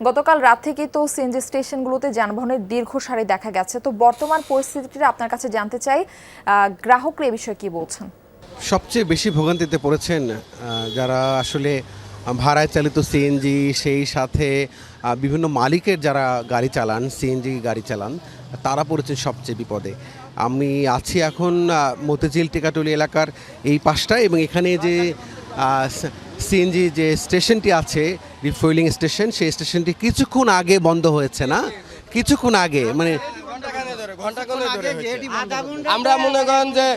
গতকাল রাত থেকে তো সিএনজি স্টেশনগুলোতে যানবাহনের দীর্ঘ সারি দেখা গেছে। তো বর্তমান পরিস্থিতিটা আপনার কাছে জানতে চাই, গ্রাহকরা এই বিষয়ে কি বলছেন? সবচেয়ে বেশি ভোগান্তিতে পড়েছেন যারা আসলে ভাড়ায় চালিত সিএনজি, সেই সাথে বিভিন্ন মালিকের যারা গাড়ি চালান, সিএনজি গাড়ি চালান, তারা পড়েছেন সবচেয়ে বিপদে। আমি আছি এখন মতিঝিল টিকাটুলি এলাকার এই পাশটায়, এবং এখানে যে সিএনজি যে স্টেশনটি আছে, রিফুয়েলিং স্টেশন, সেই স্টেশনটি কিছুক্ষণ আগে বন্ধ হয়েছে। না কিছুক্ষণ আগে, মানে আমরা মনে করেন যে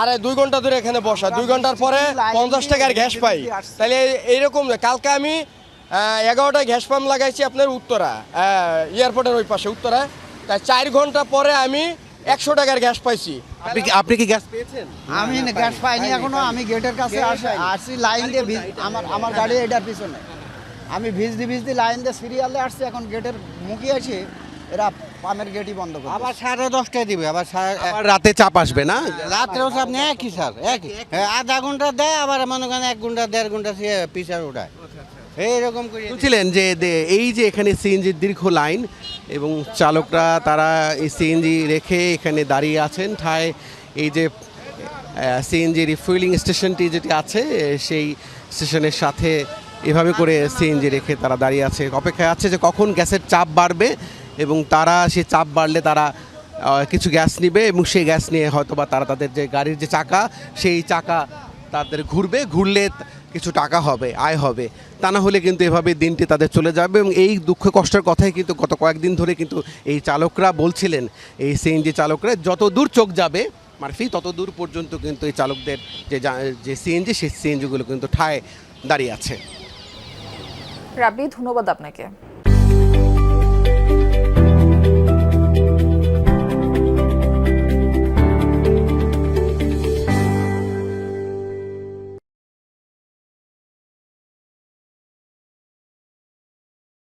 আরে 2 ঘন্টা ধরে এখানে বসা, 2 ঘন্টার পরে 50 টাকার গ্যাস পাই। তাহলে এইরকম কালকে আমি 11টায় গ্যাস পাম্প লাগাইছি আপনার উত্তরা এয়ারপোর্টের ওই পাশে উত্তরা, তাই 4 ঘন্টা পরে আমি 100 টাকার গ্যাস পাইছি। আপনি কি গ্যাস পেয়েছেন? আমি গ্যাস পাইনি এখনো। আমি গেটের কাছে আসছি লাইন দিয়ে, আমার গাড়ি এটার পিছনে আমি ভিজদি লাইন দিয়ে সিরিয়ালে আসছি। এখন গেটের মুখে আছি, এরা পামের গেটই বন্ধ করে আবার 10:30টায় দিবে, আবার রাতে চাপ আসবে না? রাত্রেও চাপ নেই, একই স্যার একই। আধা ঘন্টা দেয়, আবার মনে করেন 1 ঘন্টা 1.5 ঘন্টা সে পিছার উঠায়, এইরকম করে। বুঝছিলেন যে এই যে এখানে সিএনজির দীর্ঘ লাইন, এবং চালকরা তারা এই সিএনজি রেখে এখানে দাঁড়িয়ে আছেন ঠায়। এই যে সিএনজি রিফুয়েলিং স্টেশনটি যেটি আছে, সেই স্টেশনের সাথে এভাবে করে সিএনজি রেখে তারা দাঁড়িয়ে আছে, অপেক্ষায় আছে যে কখন গ্যাসের চাপ বাড়বে, এবং তারা সেই চাপ বাড়লে তারা কিছু গ্যাস নিবে, এবং সেই গ্যাস নিয়ে হয়তো বা তারা তাদের যে গাড়ির যে চাকা, সেই চাকা তাদের ঘুরলে কিছু টাকা হবে, আয় হবে। তা না হলে কিন্তু এভাবে দিনটি তাদের চলে যাবে। এবং এই দুঃখ কষ্টের কথাই কিন্তু গত কয়েকদিন ধরে কিন্তু এই চালকরা বলছিলেন, এই সিএনজি চালকরা, যত দূর চোখ যাবে মারফি তত দূর পর্যন্ত কিন্তু এই চালকদের যে সিএনজি, সেই সিএনজিগুলো কিন্তু ঠায় দাঁড়িয়ে আছে। রাব্বি, ধন্যবাদ আপনাকে।